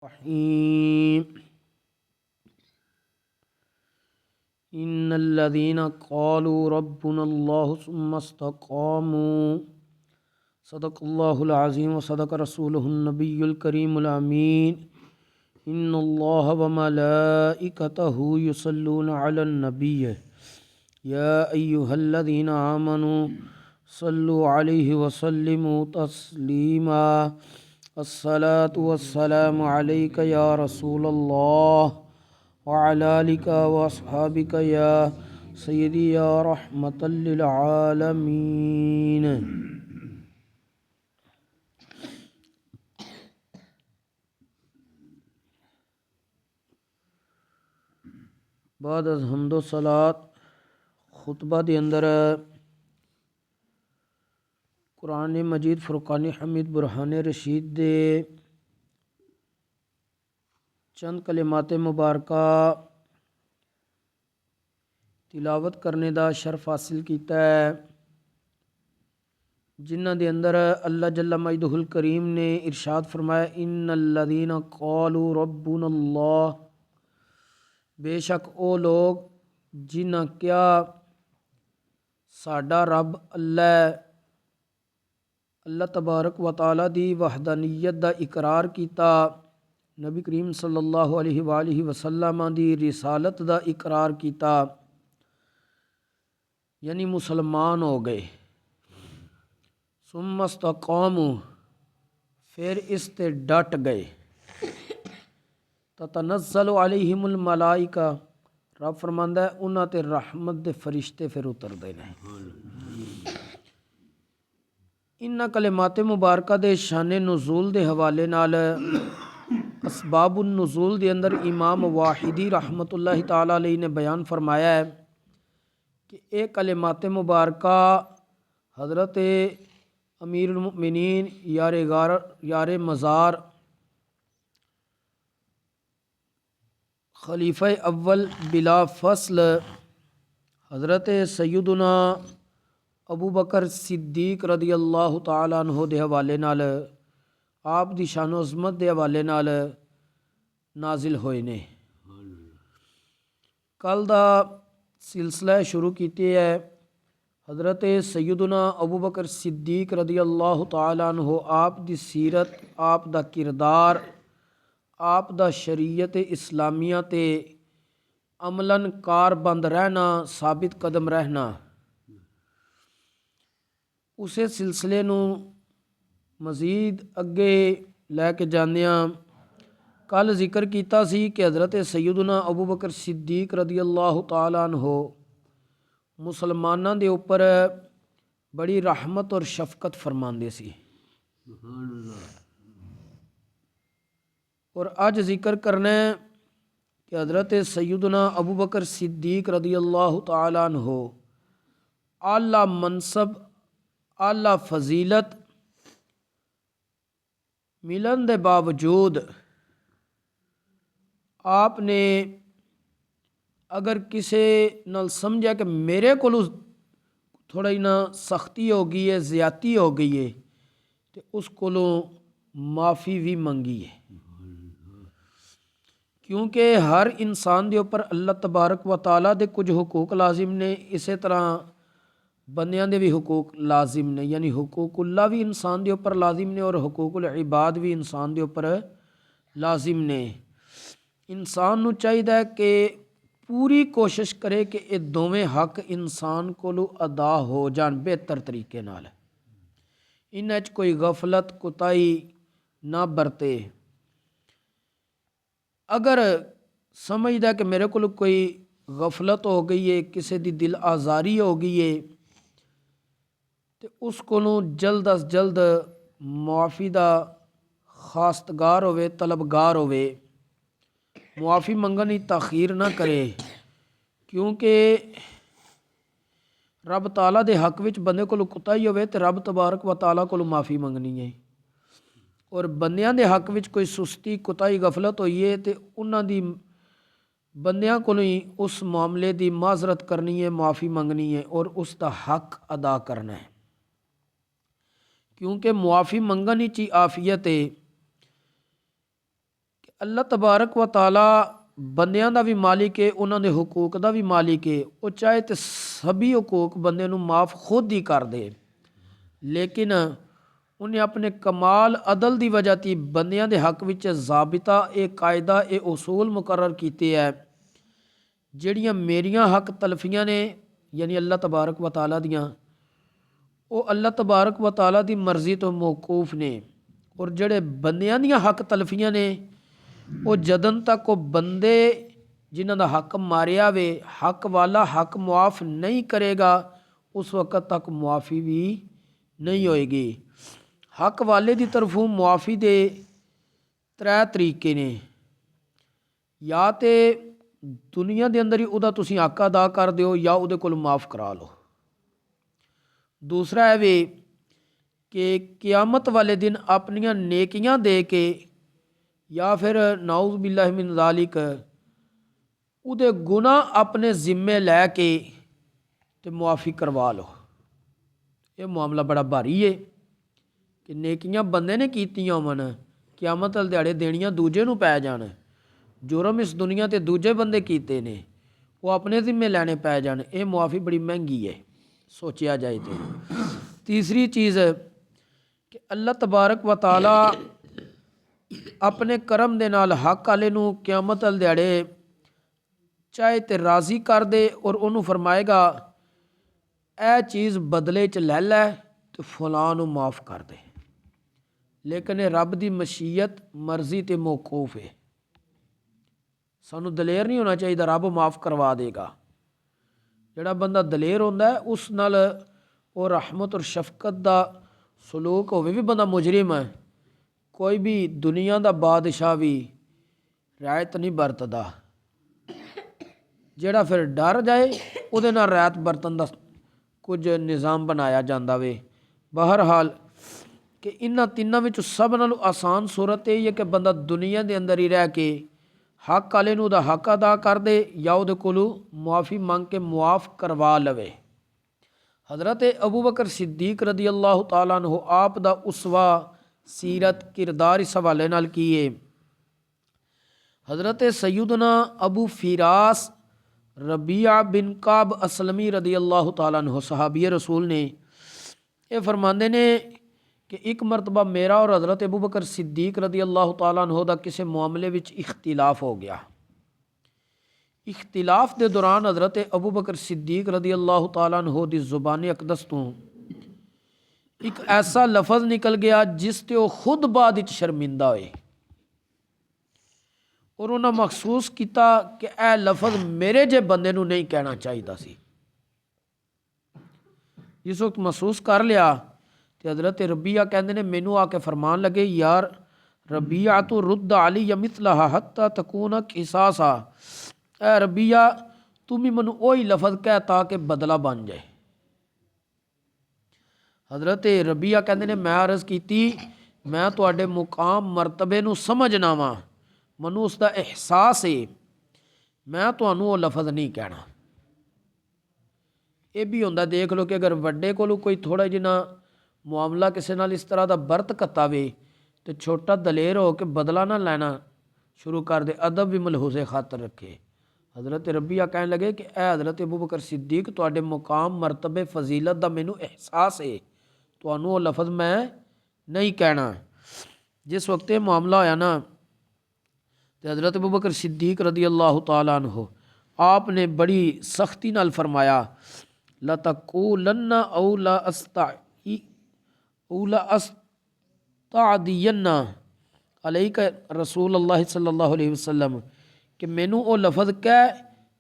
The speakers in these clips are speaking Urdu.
الرحیم ان الذين قالوا ربنا الله ثم استقاموا صدق اللہ العظیم وصدق رسولہ النبی الکریم الامین ان اللہ وملائکتہ یصلون علی النبی یا ایہا الذین آمنوا صلوا علیہ وسلموا تسلیما الصلاة والسلام علیک یا رسول اللہ وعلی آلک واصحابک یا سیدی یا رحمۃ للعالمین۔ بعد از حمد و صلات خطبہ دے اندر قرآن مجید فرقان حمید برہان رشید دے چند کلمات مبارکہ تلاوت کرنے دا شرف حاصل کیتا ہے، جنہ دے اندر اللہ جل مجدہ الکریم نے ارشاد فرمایا ان الذین قالوا ربنا اللہ، بے شک او لوگ جنہ کیا ساڈا رب اللہ تبارک و تعالی دی وحدانیت دا اقرار کیتا، نبی کریم صلی اللہ علیہ وآلہ وسلم دی رسالت دا اقرار کیتا، یعنی مسلمان ہو گئے۔ ثم استقاموا، پھر اس تے ڈٹ گئے۔ تتنزل علیہم الملائکہ، رب فرماندا ہے انہاں تے رحمت دے فرشتے پھر اتر دے نے۔ انہاں کلمات مبارکہ دے شان نزول دے حوالے نال اسباب النزول دے اندر امام واحدی رحمۃ اللہ تعالی علیہ نے بیان فرمایا ہے کہ اے کلمات مبارکہ حضرت امیر المؤمنین یار مزار خلیفہ اول بلا فصل حضرت سیدنا ابو بکر صدیق رضی اللہ تعالیٰ عنہ دے حوالے نال آپ دی شان و عظمت دے حوالے نال نازل ہوئے نے۔ کل دا سلسلہ شروع کیتے ہے حضرت سیدنا ابو بکر صدیق رضی اللہ تعالیٰ عنہ، آپ دی سیرت، آپ دا کردار، آپ دا شریعت اسلامیہ تے عملاً کار بند رہنا، ثابت قدم رہنا۔ اسے سلسلے نو مزید اگے لے کے جانیاں کل ذکر کیتا سی کہ حضرت سیدنا ابو بکر صدیق رضی اللہ تعالیٰ عنہ مسلماناں دے اوپر بڑی رحمت اور شفقت فرماندے سی، اور آج ذکر کرنا ہے کہ حضرت سیدنا ابو بکر صدیق رضی اللہ تعالیٰ عنہ اعلیٰ منصب، اعلیٰ فضیلت ملن دے باوجود آپ نے اگر کسے نال سمجھا کہ میرے کو تھوڑا ہی نا سختی ہو گئی ہے، زیادتی ہو گئی ہے، تو اس کو معافی بھی منگی ہے، کیونکہ ہر انسان دے اوپر اللہ تبارک و تعالیٰ دے کچھ حقوق لازم نے، اسی طرح بندیاں دے بھی حقوق لازم نے، یعنی حقوق اللہ بھی انسان دے اوپر لازم نے اور حقوق العباد بھی انسان دے اوپر لازم نے۔ انسان نو چاہیے کہ پوری کوشش کرے کہ یہ دوویں حق انسان کو ادا ہو جان بہتر طریقے نال، انہاں وچ کوئی غفلت کوتاہی نہ برتے۔ اگر سمجھدا کہ میرے کو کوئی غفلت ہو گئی ہے، کسی دی دل آزاری ہو گئی ہے، تو اس کو جلد از جلد معافی دا خواستگار ہوئے، طلبگار ہوئے، معافی منگنی تاخیر نہ کرے، کیونکہ رب تعالیٰ دے حق وچ بندے کو کوتاہی ہوئے تو رب تبارک و تعالیٰ کو معافی منگنی ہے، اور بندیاں دے حق وچ کوئی سستی کوتاہی غفلت ہوئی ہے تو انہاں دی بندیاں کو ہی اس معاملے دی معذرت کرنی ہے، معافی منگنی ہے اور اس دا حق ادا کرنا ہے، کیونکہ معافی منگن ہی عافیت ہے۔ ਅੱਲਾਹ ਤਬਾਰਕ ਵ ਤਾਲਾ ਬੰਦਿਆਂ ਦਾ ਵੀ ਮਾਲਿਕ ਹੈ, ਉਹਨਾਂ ਦੇ ਹਕੂਕ ਦਾ ਵੀ ਮਾਲਿਕ ਹੈ। ਉਹ ਚਾਹੇ ਤੇ ਸਭੀ ਹਕੂਕ ਬੰਦੇ ਨੂੰ ਮਾਫ ਖੁਦ ਹੀ ਕਰ ਦੇ, ਲੇਕਿਨ ਉਹਨੇ ਆਪਣੇ ਕਮਾਲ ਅਦਲ ਦੀ ਵਜ੍ਹਾ ਤੀ ਬੰਦਿਆਂ ਦੇ ਹੱਕ ਵਿੱਚ ਜ਼ਾਬਤਾ, ਇਹ ਕਾਇਦਾ, ਇਹ ਉਸੂਲ ਮੁਕਰਰ ਕੀਤੇ ਹੈ। ਜਿਹੜੀਆਂ ਮੇਰੀਆਂ ਹੱਕ ਤਲਫੀਆਂ ਨੇ ਯਾਨੀ ਅੱਲਾਹ ਤਬਾਰਕ ਵ ਤਾਲਾ ਦੀਆਂ, ਉਹ ਅੱਲਾਹ ਤਬਾਰਕ ਵ ਤਾਲਾ ਦੀ ਮਰਜ਼ੀ ਤੋਂ ਮੌਕੂਫ ਨੇ। ਔਰ ਜਿਹੜੇ ਬੰਦਿਆਂ ਦੀਆਂ ਹੱਕ ਤਲਫੀਆਂ ਨੇ, ਉਹ ਜਦਨ ਤੱਕ ਉਹ ਬੰਦੇ ਜਿਨ੍ਹਾਂ ਦਾ ਹੱਕ ਮਾਰਿਆ ਵੇ, ਹੱਕ ਵਾਲਾ ਹੱਕ ਮੁਆਫ ਨਹੀਂ ਕਰੇਗਾ, ਉਸ ਵਕਤ ਤੱਕ ਮੁਆਫੀ ਵੀ ਨਹੀਂ ਹੋਏਗੀ। ਹੱਕ ਵਾਲੇ ਦੀ ਤਰਫੋਂ ਮੁਆਫੀ ਦੇ 3 ਤਰੀਕੇ ਨੇ। ਜਾਂ ਤੇ ਦੁਨੀਆ ਦੇ ਅੰਦਰ ਹੀ ਉਹਦਾ ਤੁਸੀਂ ਹੱਕ ਅਦਾ ਕਰ ਦਿਓ, ਜਾਂ ਉਹਦੇ ਕੋਲ ਮਾਫ ਕਰਾ ਲਓ। ਦੂਸਰਾ ਹੈ ਵੇ ਕਿ ਕਿਆਮਤ ਵਾਲੇ ਦਿਨ ਆਪਣੀਆਂ ਨੇਕੀਆਂ ਦੇ ਕੇ, ਜਾਂ ਫਿਰ ਨਾਊਜ਼ ਬਿல்லாਹ ਮਿਨ ਜ਼ਾਲਿਕ, ਉਹਦੇ ਗੁਨਾਹ ਆਪਣੇ ਜ਼ਿੰਮੇ ਲੈ ਕੇ ਤੇ ਮੁਆਫੀ ਕਰਵਾ ਲਓ। ਇਹ ਮਾਮਲਾ ਬੜਾ ਭਾਰੀ ਹੈ ਕਿ ਨੇਕੀਆਂ ਬੰਦੇ ਨੇ ਕੀਤੀਆਂ ਹੋਣ, ਕਿਆਮਤ ਵਾਲੇ ਦਿਹਾੜੇ ਦੇਣੀਆਂ ਦੂਜੇ ਨੂੰ ਪੈ ਜਾਣ। ਜੁਰਮ ਇਸ ਦੁਨੀਆ ਤੇ ਦੂਜੇ ਬੰਦੇ ਕੀਤੇ ਨੇ, ਉਹ ਆਪਣੇ ਜ਼ਿੰਮੇ ਲੈਣੇ ਪੈ ਜਾਣ। ਇਹ ਮੁਆਫੀ ਬੜੀ ਮਹਿੰਗੀ ਹੈ ਸੋਚਿਆ ਜਾਏ ਤੇ। ਤੀਸਰੀ ਚੀਜ਼ ਕਿ ਅੱਲਾਹ ਤਬਾਰਕ ਵ ਤਾਲਾ ਆਪਣੇ ਕਰਮ ਦੇ ਨਾਲ ਹੱਕ ਵਾਲੇ ਨੂੰ ਕਿਆਮਤ ਵਾਲੇ ਦਿਹਾੜੇ ਚਾਹੇ ਤੇ ਰਾਜ਼ੀ ਕਰ ਦੇ, ਔਰ ਉਹਨੂੰ ਫਰਮਾਏਗਾ ਇਹ ਚੀਜ਼ ਬਦਲੇ 'ਚ ਲੈ ਲੈ ਤੇ ਫਲਾਂ ਨੂੰ ਮਾਫ ਕਰ ਦੇ। ਲੇਕਿਨ ਇਹ ਰੱਬ ਦੀ ਮਸ਼ੀਅਤ, ਮਰਜ਼ੀ ਤੇ ਮੌਕੂਫ ਹੈ। ਸਾਨੂੰ ਦਲੇਰ ਨਹੀਂ ਹੋਣਾ ਚਾਹੀਦਾ, ਰੱਬ ਮਾਫ ਕਰਵਾ ਦੇਗਾ। ਜਿਹੜਾ ਬੰਦਾ ਦਲੇਰ ਹੁੰਦਾ ਉਸ ਨਾਲ ਉਹ ਰਹਿਮਤ ਔਰ ਸ਼ਫਕਤ ਦਾ ਸਲੂਕ ਹੋਵੇ। ਵੀ ਬੰਦਾ ਮੁਜਰਿਮ ਹੈ, ਕੋਈ ਵੀ ਦੁਨੀਆ ਦਾ ਬਾਦਸ਼ਾਹ ਵੀ ਰਿਆਇਤ ਨਹੀਂ ਵਰਤਦਾ। ਜਿਹੜਾ ਫਿਰ ਡਰ ਜਾਏ ਉਹਦੇ ਨਾਲ ਰਿਆਇਤ ਵਰਤਣ ਦਾ ਕੁਝ ਨਿਜ਼ਾਮ ਬਣਾਇਆ ਜਾਂਦਾ ਵੇ। ਬਹਰਹਾਲ ਕਿ ਇਹਨਾਂ ਤਿੰਨਾਂ ਵਿੱਚੋਂ ਸਭ ਨਾਲੋਂ ਆਸਾਨ ਸੂਰਤ ਇਹ ਹੈ ਕਿ ਬੰਦਾ ਦੁਨੀਆ ਦੇ ਅੰਦਰ ਹੀ ਰਹਿ ਕੇ ਹੱਕ ਵਾਲੇ ਨੂੰ ਉਹਦਾ ਹੱਕ ਅਦਾ ਕਰ ਦੇ, ਜਾਂ ਉਹਦੇ ਕੋਲੋਂ ਮੁਆਫੀ ਮੰਗ ਕੇ ਮੁਆਫ ਕਰਵਾ ਲਵੇ। حضرت ابو بکر صدیق رضی اللہ تعالیٰ عنہ آپ دا اسوا سیرت کردار اس حوالے نال کیے۔ حضرت سیدنا ابو فراس ربیعہ بن کعب اسلمی رضی اللہ تعالیٰ عنہ صحابی رسول نے یہ فرماندے نے کہ ایک مرتبہ میرا اور حضرت ابو بکر صدیق رضی اللہ تعالیٰ عنہ دا کسی معاملے وچ اختلاف ہو گیا۔ اختلاف دے دوران حضرت ابو بکر صدیق رضی اللہ تعالیٰ عنہ دی زبان اقدس تو ایک ایسا لفظ نکل گیا جس تے وہ خود بعد وچ شرمندہ ہوئے، اور انہاں محسوس کیتا کہ اے لفظ میرے جے بندے نو نہیں کہنا چاہیدا سی۔ جس وقت محسوس کر لیا تے حضرت ربیعہ کہندے نے مینوں آ کے فرمان لگے، یار ربیعہ تو رد علی مثلھا حتی تکون قصاصا، اے ربیعہ تم ہی منو وہی لفظ کہہ تاکہ بدلہ بن جائے۔ حضرت ربیعہ کہندے نے میں عرض کیتی میں تواڈے مقام مرتبے نو سمجھنا وا، منو اس دا احساس ہے، میں تانوں وہ لفظ نہیں کہنا۔ یہ بھی ہوندا دیکھ لو کہ اگر وڈے کولو کوئی تھوڑا جنا معاملہ کسی نال اس طرح دا برت کتاوے تو چھوٹا دلیر ہو کے بدلہ نہ لینا شروع کر دے، ادب بھی ملحوظ خاطر رکھے۔ حضرت ربیعہ کہنے لگے کہ اے حضرت ابو بکر صدیق تواڈے مقام مرتبے فضیلت دا مینوں احساس ہے، تانوں وہ لفظ میں نہیں کہنا۔ جس وقت یہ معاملہ ہویا نا تو حضرت ابو بکر صدیق رضی اللہ تعالیٰ عنہ آپ نے بڑی سختی نال فرمایا لَتَقُولَنَّ أَوْ لَأَسْتَعْدِيَنَّ عَلَيْكَ رسول اللہ صلی اللہ علیہ وسلم کہ مینوں وہ لفظ کہہ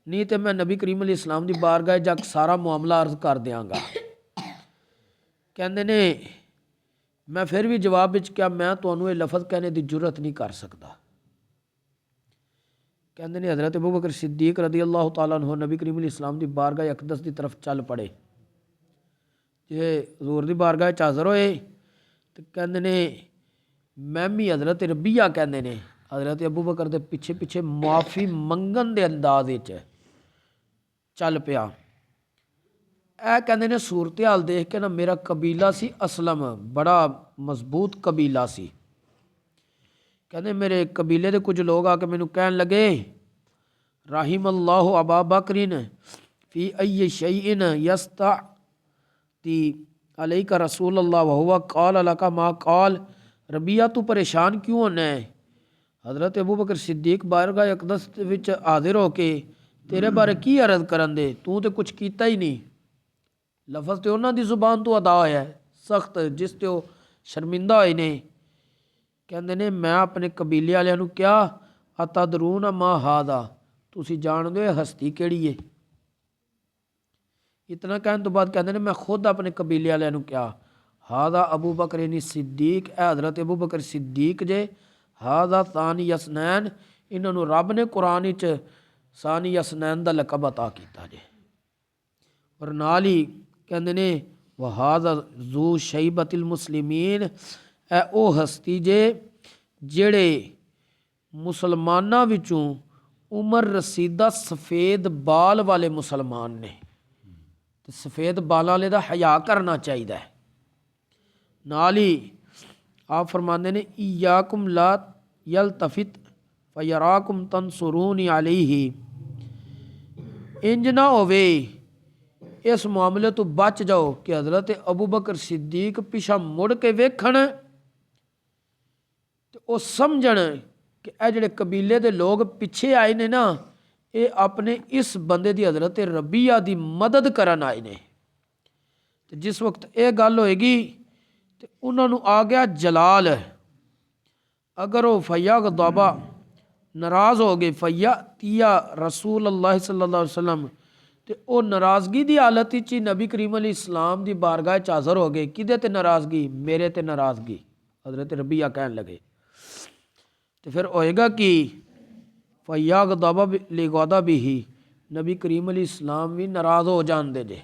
نہیں تو میں نبی کریم علیہ السلام دی بارگاہ جا کے سارا معاملہ عرض کر دیاں گا۔ کہندے نے میں پھر بھی جواب وچ کیا میں تانوں یہ لفظ کہنے دی جرت نہیں کر سکتا۔ کہندے نے حضرت ابو بکر صدیق رضی اللہ تعالیٰ عنہ نبی کریم علیہ السلام دی بارگاہ اقدس دی طرف چل پڑے۔ جے حضور دی بارگاہ حاضر ہوئے تو کہندے نے میں بھی حضرت ربیعہ کہندے نے حضرت ابو بکر دے پیچھے پیچھے معافی منگن دے انداز وچ چل پیا۔ اے کہندے نے صورتحال دیکھ کے نا میرا قبیلہ سی اسلم، بڑا مضبوط قبیلہ سی، ਕਹਿੰਦੇ ਮੇਰੇ ਕਬੀਲੇ ਦੇ ਕੁਝ ਲੋਕ ਆ ਕੇ ਮੈਨੂੰ ਕਹਿਣ ਲੱਗੇ, ਰਾਹਿਮ ਅੱਲਾਹੁ ਅਬਾ ਬਕਰਿਨ ਫੀ ਅਈ ਸ਼ੈਇਨ ਯਸਤਅਤੀ ਅਲੈਕਾ ਰਸੂਲ ਅੱਲਾਹ ਵਹੁਵਾ ਕਾਲ ਲਕਾ ਮਾ ਕਾਲ। ਰਬੀਆ ਤੂੰ ਪਰੇਸ਼ਾਨ ਕਿਉਂ ਹੋਣਾ ਹੈ? ਹਜ਼ਰਤ ਅਬੂ ਬਕਰ ਸਿੱਦੀਕ ਬਾਰਗਾਹ ਅਕਦਸ ਵਿੱਚ ਹਾਜ਼ਰ ਹੋ ਕੇ ਤੇਰੇ ਬਾਰੇ ਕੀ ਅਰਜ਼ ਕਰਨ ਦੇ, ਤੂੰ ਤੇ ਕੁਝ ਕੀਤਾ ਹੀ ਨਹੀਂ। ਲਫ਼ਜ਼ ਤੇ ਉਹਨਾਂ ਦੀ ਜ਼ੁਬਾਨ ਤੋਂ ਅਦਾ ਹੋਇਆ ਸਖਤ, ਜਿਸ ਤੇ ਉਹ ਸ਼ਰਮਿੰਦਾ ਹੋਏ ਨੇ। ਕਹਿੰਦੇ ਨੇ ਮੈਂ ਆਪਣੇ ਕਬੀਲੇ ਵਾਲਿਆਂ ਨੂੰ ਕਿਹਾ, ਅਤਦਰੂਨ ਮਾ ਹਾਦਾ, ਤੁਸੀਂ ਜਾਣਦੇ ਹੋ ਇਹ ਹਸਤੀ ਕਿਹੜੀ ਹੈ? ਇਤਨਾ ਕਹਿਣ ਤੋਂ ਬਾਅਦ ਕਹਿੰਦੇ ਨੇ ਮੈਂ ਖੁਦ ਆਪਣੇ ਕਬੀਲੇ ਵਾਲਿਆਂ ਨੂੰ ਕਿਹਾ, ਹਾਦਾ ਅਬੂ ਬਕਰ ਨੀ ਸਿੱਦੀਕ, ਇਹ ਹਜ਼ਰਤ ਅਬੂ ਬਕਰ ਸਿੱਦੀਕ ਜੇ, ਹਾਦਾ ਸਾਨੀ ਯਸਨੈਨ, ਇਹਨਾਂ ਨੂੰ ਰੱਬ ਨੇ ਕੁਰਾਨ ਵਿੱਚ ਸਾਨੀ ਯਸਨੈਨ ਦਾ ਲਕਬ ਅਤਾ ਕੀਤਾ ਜੇ। ਔਰ ਨਾਲ ਹੀ ਕਹਿੰਦੇ ਨੇ ਵਹਾਦਾ ਜ਼ੂ ਸ਼ੈਬਤਿਲ ਮੁਸਲਿਮੀਨ, ਇਹ ਉਹ ਹਸਤੀ ਜੇ ਜਿਹੜੇ ਮੁਸਲਮਾਨਾਂ ਵਿੱਚੋਂ ਉਮਰ ਰਸੀਦਾ ਸਫੇਦ ਬਾਲ ਵਾਲੇ ਮੁਸਲਮਾਨ ਨੇ। ਤੇ ਸਫੇਦ ਬਾਲਾਂ ਵਾਲੇ ਦਾ ਹਯਾ ਕਰਨਾ ਚਾਹੀਦਾ ਹੈ। ਨਾਲ ਹੀ ਆਪ ਫਰਮਾਉਂਦੇ ਨੇ ਇਯਾਕੁਮ ਲਾ ਯਲਤਫਿਤ ਫਯਰਾਕੁਮ ਤਨਸੁਰੂਨੀ ਅਲੈਹ, ਇੰਜ ਨਾ ਹੋਵੇ, ਇਸ ਮਾਮਲੇ ਤੋਂ ਬਚ ਜਾਓ ਕਿ ਹਜ਼ਰਤ ਅਬੂ ਬਕਰ ਸਿੱਦੀਕ ਪਿਛਾ ਮੁੜ ਕੇ ਵੇਖਣ ਤੇ ਉਹ ਸਮਝਣ ਕਿ ਇਹ ਜਿਹੜੇ ਕਬੀਲੇ ਦੇ ਲੋਕ ਪਿੱਛੇ ਆਏ ਨੇ ਨਾ, ਇਹ ਆਪਣੇ ਇਸ ਬੰਦੇ ਦੀ ਹਜ਼ਰਤ ਰਬੀਆ ਦੀ ਮਦਦ ਕਰਨ ਆਏ ਨੇ। ਤੇ ਜਿਸ ਵਕਤ ਇਹ ਗੱਲ ਹੋਏਗੀ ਤੇ ਉਹਨਾਂ ਨੂੰ ਆ ਗਿਆ ਜਲਾਲ। ਅਗਰ ਉਹ ਫਯਗਦਬਾ ਨਾਰਾਜ਼ ਹੋ ਗਏ, ਫਯਤੀਆ ਰਸੂਲ ਅੱਲਾਹ ਸੱਲੱਲਾਹੁ ਅਲੈਹਿ ਵਸੱਲਮ, ਤੇ ਉਹ ਨਾਰਾਜ਼ਗੀ ਦੀ ਹਾਲਤ ਵਿੱਚ ਹੀ ਨਬੀ ਕਰੀਮ ਅਲੈਹਿ ਇਸਲਾਮ ਦੀ ਬਾਰਗਾਹ 'ਚ ਹਾਜ਼ਰ ਹੋ ਗਏ। ਕਿਹਦੇ ਤੇ ਨਾਰਾਜ਼ਗੀ? ਮੇਰੇ ਤੇ ਨਾਰਾਜ਼ਗੀ। ਹਜ਼ਰਤ ਰਬੀਆ ਕਹਿਣ ਲੱਗੇ ਤੇ ਫਿਰ ਹੋਏਗਾ ਕਿ ਫਯਗਦਬਾ ਲਿਗਦਬਿਹੀ, ਨਬੀ ਕਰੀਮ ਅਲੈਹਿ ਇਸਲਾਮ ਵੀ ਨਾਰਾਜ਼ ਹੋ ਜਾਂਦੇ ਜੇ।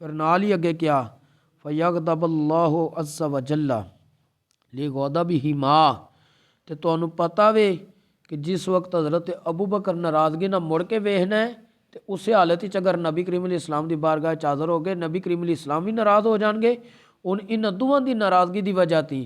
ਫਿਰ ਨਾਲ ਹੀ ਅੱਗੇ ਕਿਹਾ ਫਯਗਦਬ ਅੱਲਾਹੁ ਅਜ਼za ਵ ਜੱਲਾ ਲਿਗਦਬਿਹੀ ਮਾ, ਤੇ ਤੁਹਾਨੂੰ ਪਤਾ ਵੇ ਕਿ ਜਿਸ ਵਕਤ ਹਜ਼ਰਤ ਅਬੂ ਬਕਰ ਨਾਰਾਜ਼ਗੀ ਨਾਲ ਮੁੜ ਕੇ ਵੇਖਣਾ ਹੈ ਤੇ ਉਸੇ ਹਾਲਤ ਵਿੱਚ ਅਗਰ ਨਬੀ ਕਰੀਮ ਅਲੈਹਿ ਇਸਲਾਮ ਦੀ ਬਾਰਗਾਹ 'ਚ ਹਾਜ਼ਰ ਹੋ ਗਏ, ਨਬੀ ਕਰੀਮ ਅਲੈਹਿ ਇਸਲਾਮ ਵੀ ਨਾਰਾਜ਼ ਹੋ ਜਾਣਗੇ। ਹੁਣ ਇਹਨਾਂ ਦੋਵਾਂ ਦੀ ਨਾਰਾਜ਼ਗੀ ਦੀ ਵਜ੍ਹਾ ਤੋਂ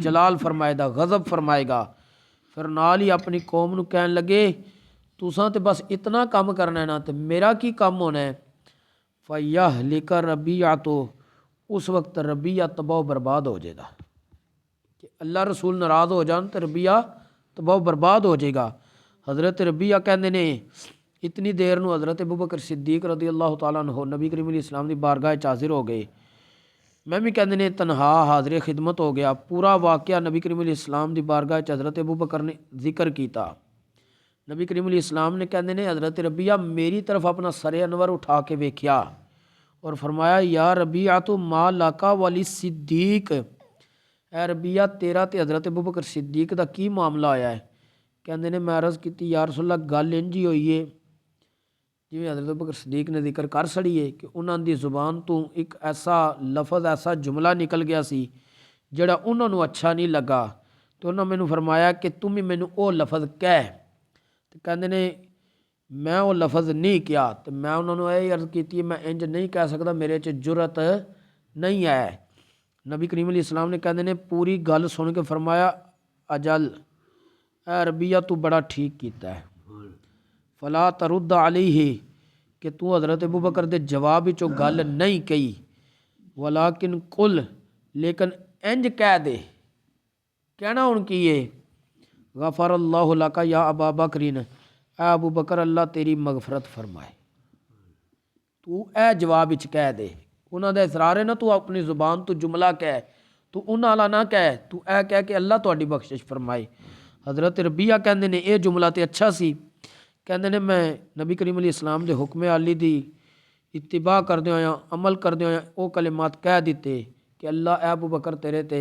ਜਲਾਲ ਫਰਮਾਏਗਾ, ਗਜ਼ਬ ਫਰਮਾਏਗਾ। ਫਿਰ ਨਾਲ ਹੀ ਆਪਣੀ ਕੌਮ ਨੂੰ ਕਹਿਣ ਲੱਗੇ ਤੁਸਾਂ ਤੇ ਬਸ ਇਤਨਾ ਕੰਮ ਕਰਨਾ ਹੈ ਨਾ, ਤੇ ਮੇਰਾ ਕੀ ਕੰਮ ਹੋਣਾ ਹੈ? ਫਯਹਲਿਕ ਰਬੀਆ, ਤੋਂ ਉਸ ਵਕਤ ਰਬੀਆ ਤਬਾਹ ਬਰਬਾਦ ਹੋ ਜਾਏਗਾ। کہ اللہ رسول ناراض ہو جان تو ربیہ تباہ برباد ہو جائے گا۔ حضرت ربیہ کہندے نے اتنی دیر نو حضرت ابوبکر صدیق رضی اللہ تعالیٰ عنہ نبی کریم علیہ السلام دی بارگاہ حاضر ہو گئے۔ میں بھی کہندے نے تنہا حاضر خدمت ہو گیا۔ پورا واقعہ نبی کریم علیہ السلام دی بارگاہ حضرت ابوبکر نے ذکر کیتا۔ نبی کریم علیہ السلام نے کہندے نے حضرت ربیہ میری طرف اپنا سر انور اٹھا کے ویکھیا اور فرمایا یا ربیہ تو ما لاکا والی صدیق، اے ربیہ تیرا تے حضرت ابوبکر صدیق دا کی معاملہ آیا ہے؟ کہندے نے میں عرض کیتی یا رسول اللہ گل انجی ہوئی ہے جی حضرت ابوبکر صدیق نے ذکر کر سڑی ہے کہ انہاں دی زبان تو ایک ایسا لفظ ایسا جملہ نکل گیا سی جڑا انہاں نو اچھا نہیں لگا، تو انہاں مینوں فرمایا کہ تم ہی مینوں او لفظ کہہ، تو کہندے نے میں وہ لفظ نہیں کیا، تو میں انہوں نے یہ عرض کیتی ہے میں انج نہیں کہہ سکتا، میرے چ جرت نہیں ہے۔ نبی کریم علیہ السلام نے کہندے نے پوری گل سن کے فرمایا اجل اے ربیہ تو بڑا ٹھیک کیتا ہے، فلا ترد علیہ کہ تو حضرت ابوبکر دے جواب وچوں گل نہیں کہی، ولیکن قل لیکن انج کہہ دے، کہنا ہن کی ہے غفر اللہ لک یا ابا بکرین، اے ابو بکر اللہ تیری مغفرت فرمائے۔ تو اے جواب وچ کہہ دے، انہاں دا اصرار ہے نا تو اپنی زبان تو جملہ کہہ، تو انہاں والا نہ کہہ، تو اے کہہ کہ اللہ تہاڈی بخشش فرمائے۔ حضرت ربیہ کہندے نے اے جملہ تے اچھا سی، کہندے نے میں نبی کریم علیہ السلام دے حکم عالی دی اتباع کردے ہویا عمل کردے ہویا او کلمات کہہ دیتے کہ اللہ اے ابو بکر تیرے تے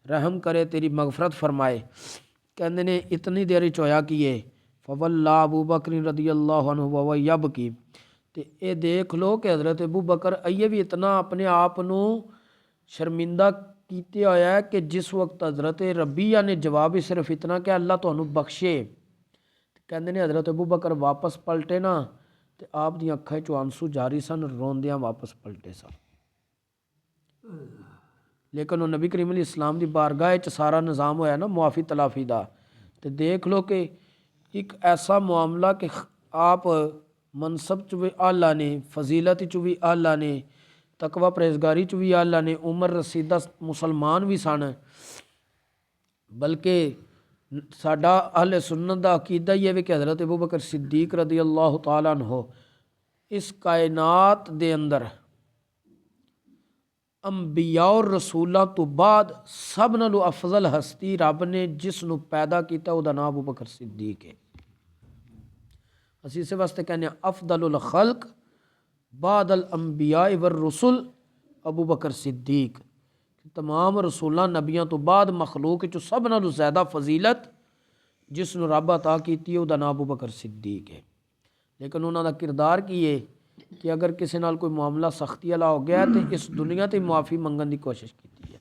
رحم کرے، تیری مغفرت فرمائے۔ کہندے نے اتنی دیر وچ ہویا کیے فواللہ ابو بکر رضی اللہ عنہ وہو یبکی، تے اے دیکھ لو کہ حضرت ابو بکر ایے بھی اتنا اپنے آپ نو شرمندہ کیتے ہویا ہے کہ جس وقت حضرت ربیہ نے جواب صرف اتنا کہ اللہ تانوں بخشے، کہندے نے حضرت ابو بکر واپس پلٹے نا تے آپ دی اکھاں چوں آنسو جاری سن، روندیاں واپس پلٹے سن۔ لیکن وہ نبی کریم علیہ السلام دی بارگاہ وچ سارا نظام ہویا نا معافی تلافی دا، تے دیکھ لو کہ ایک ایسا معاملہ کہ آپ منصب چ بھی اعلیٰ نے، فضیلت چ بھی اعلیٰ نے، تقوی پرہیزگاری چ بھی اعلیٰ نے، عمر رسیدہ مسلمان بھی سن، بلکہ ساڈا اہل سنت دا عقیدہ یہ ہے کہ حضرت ابوبکر صدیق رضی اللہ تعالیٰ عنہ اس کائنات دے اندر انبیاء اور رسولاں تو بعد سب نالوں افضل ہستی رب نے جس نو پیدا کیتا وہ دا نام ابوبکر صدیق ہے۔ اسی اس واسطے کہنے افضل الخلق بعد الانبیاء والرسل ابوبکر صدیق، تمام رسولاں نبیاں تو بعد مخلوق چو سب نالوں زیادہ فضیلت جس نو رب عطا کیتی ہے وہ دا نام ابوبکر صدیق ہے۔ لیکن انہوں دا کردار کی ہے کہ اگر کسی نال کوئی معاملہ سختی والا ہو گیا ہے تو اس دنیا تے معافی منگن دی کوشش کی ہے،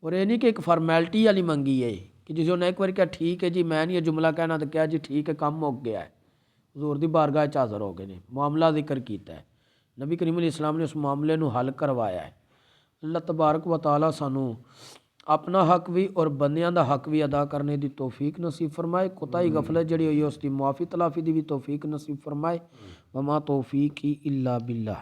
اور یہ نہیں کہ ایک فارمیلٹی والی منگی ہے کہ جس نے ایک بار کہا ٹھیک ہے جی میں نہیں یہ جملہ کہنا تو کیا جی ٹھیک ہے کام مک گیا ہے، حضور دی بارگاہ چ حاضر ہو گئے نے، معاملہ ذکر کیتا ہے، نبی کریم علیہ السلام نے اس معاملے نو حل کروایا ہے۔ اللہ تبارک و تعالیٰ سانو اپنا حق بھی اور بندیاں دا حق بھی ادا کرنے دی توفیق نصیب فرمائے، کوتاہی غفلت جڑی ہوئی ہے اس دی معافی تلافی دی بھی توفیق نصیب فرمائے۔ وما توفیقی الا باللہ۔